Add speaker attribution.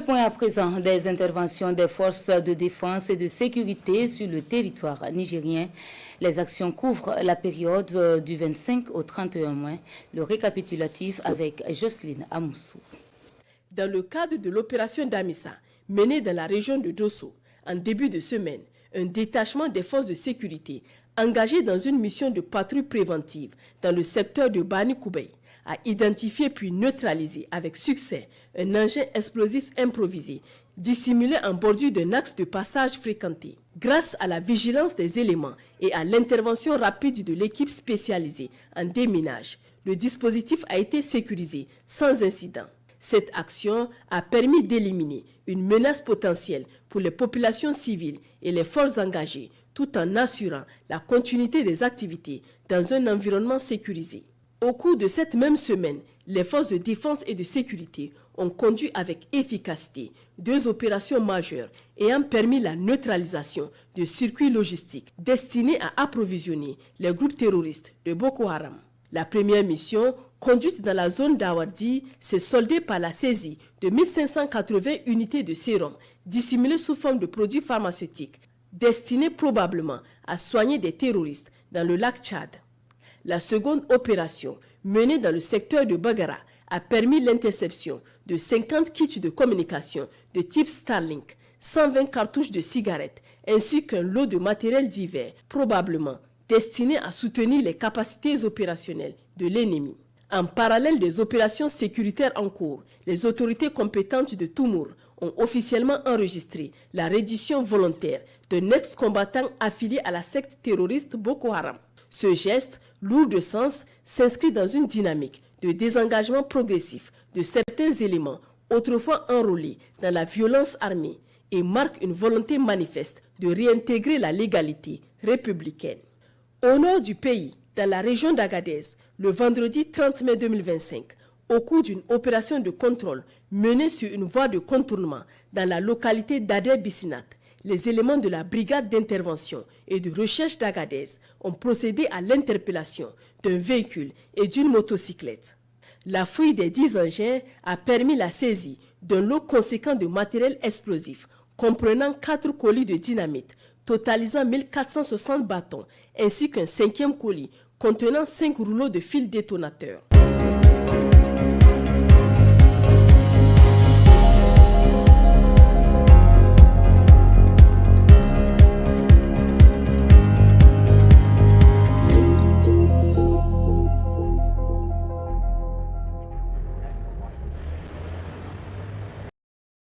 Speaker 1: point à présent des interventions des forces de défense et de sécurité sur le territoire nigérien. Les actions couvrent la période du 25 au 31 mai. Le récapitulatif avec Jocelyne Amoussou.
Speaker 2: Dans le cadre de l'opération Damissa, menée dans la région de Dosso, en début de semaine, un détachement des forces de sécurité engagé dans une mission de patrouille préventive dans le secteur de Bani Koubey a identifié puis neutralisé avec succès un engin explosif improvisé dissimulé en bordure d'un axe de passage fréquenté. Grâce à la vigilance des éléments et à l'intervention rapide de l'équipe spécialisée en déminage, le dispositif a été sécurisé sans incident. Cette action a permis d'éliminer une menace potentielle pour les populations civiles et les forces engagées, tout en assurant la continuité des activités dans un environnement sécurisé. Au cours de cette même semaine, les forces de défense et de sécurité ont conduit avec efficacité 2 opérations majeures ayant permis la neutralisation de circuits logistiques destinés à approvisionner les groupes terroristes de Boko Haram. La première mission, conduite dans la zone d'Awardi, s'est soldée par la saisie de 1580 unités de sérum dissimulées sous forme de produits pharmaceutiques destinés probablement à soigner des terroristes dans le lac Tchad. La seconde opération, menée dans le secteur de Bagara, a permis l'interception de 50 kits de communication de type Starlink, 120 cartouches de cigarettes ainsi qu'un lot de matériel divers, probablement destiné à soutenir les capacités opérationnelles de l'ennemi. En parallèle des opérations sécuritaires en cours, les autorités compétentes de Toumour ont officiellement enregistré la reddition volontaire d'un ex-combattant affilié à la secte terroriste Boko Haram. Ce geste, lourd de sens, s'inscrit dans une dynamique de désengagement progressif de certains éléments autrefois enrôlés dans la violence armée et marque une volonté manifeste de réintégrer la légalité républicaine. Au nord du pays, dans la région d'Agadez, le vendredi 30 mai 2025, au cours d'une opération de contrôle menée sur une voie de contournement dans la localité d'Adé-Bissinat, les éléments de la brigade d'intervention et de recherche d'Agadez ont procédé à l'interpellation d'un véhicule et d'une motocyclette. La fouille des 10 engins a permis la saisie d'un lot conséquent de matériel explosif comprenant 4 colis de dynamite totalisant 1460 bâtons ainsi qu'un 5e colis contenant 5 rouleaux de fils détonateurs.